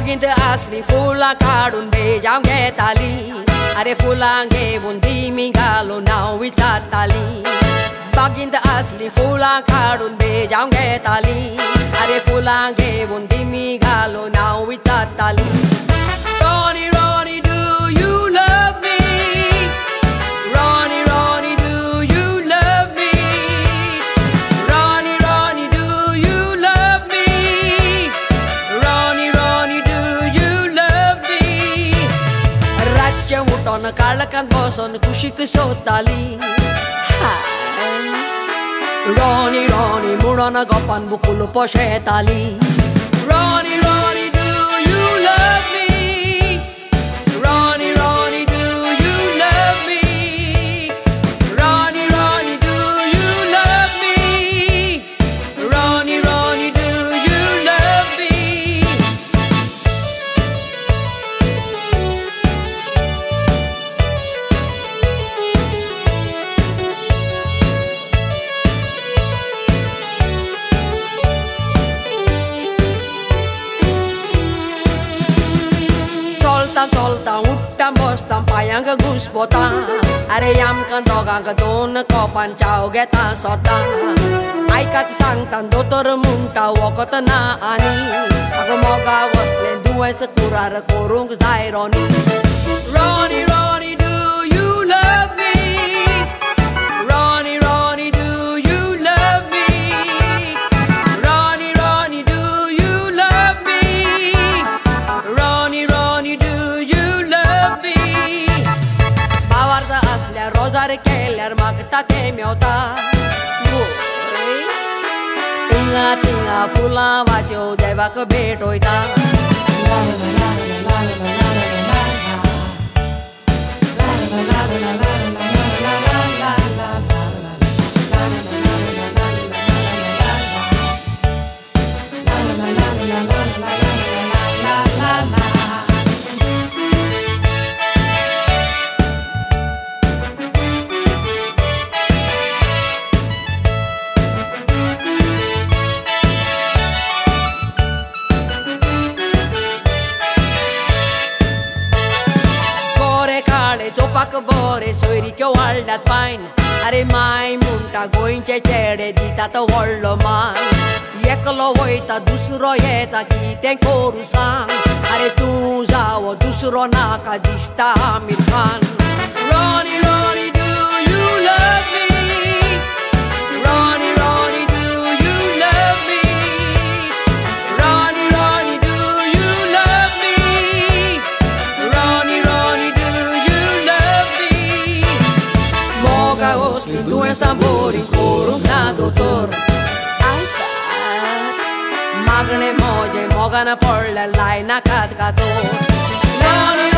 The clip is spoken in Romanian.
बघित असली फुला काढून बेजाव घेताली अरे फुलां घेऊन तिमी घालून नाव विचारताली बघित असली फुला काढून बेजाव घेताली अरे फुलां घेऊन तिमी घालून नाव विचारताली Ronnie, Ronnie, do you love me? Ronnie, Ronnie, do you love me? Ronnie, Ronnie, do you love me? Ronnie, Ronnie, do you love me? राज्य उठून काळकांत बसून कुशीक सोदताली Ronnie, Ronnie, म्हणून गप्पान बुकुल पोशेताली Ronnie, Ronnie, do you love me? Ronnie, Ronnie, do you love me? Ronnie, Ronnie, do you love me? Ronnie, Ronnie, do you love me? Solta utta bostan payanga guspota are yamkan dogang don kopan chau geta sota aikat sangtan dotor munta wakot na ani ako moga wasle duwe sekurar kurung zaironi Ronnie, Ronnie, do you love me? Ronnie, Ronnie, do you love me? Ronnie, Ronnie, do you love me? Ronnie, Ronnie, do Bavarda asल्या रोजार केल्यार मागता ते मेवता तिंगा तिंगा फुलां वाज्यो देवाक भेट वयता चोपाक बरे सोयरीच्यो वाडल्यात पायन अरे माय म्हणटा गोंयचे चेडे दितात व्हडलो मान एकलो वयता दुसरो येता कितें करूं सांग अरे तूं जावो दुसरो नाका दिसता आमीर Khan Ronnie, Ronnie, do you love me? Ronnie, Ronnie, do you love me? Ronnie, Ronnie, do you love me? Ronnie, Ronnie, do you love me? Moga osli due sabori corum na doctor Magne moje mogana porla lai na kat kato Ronnie,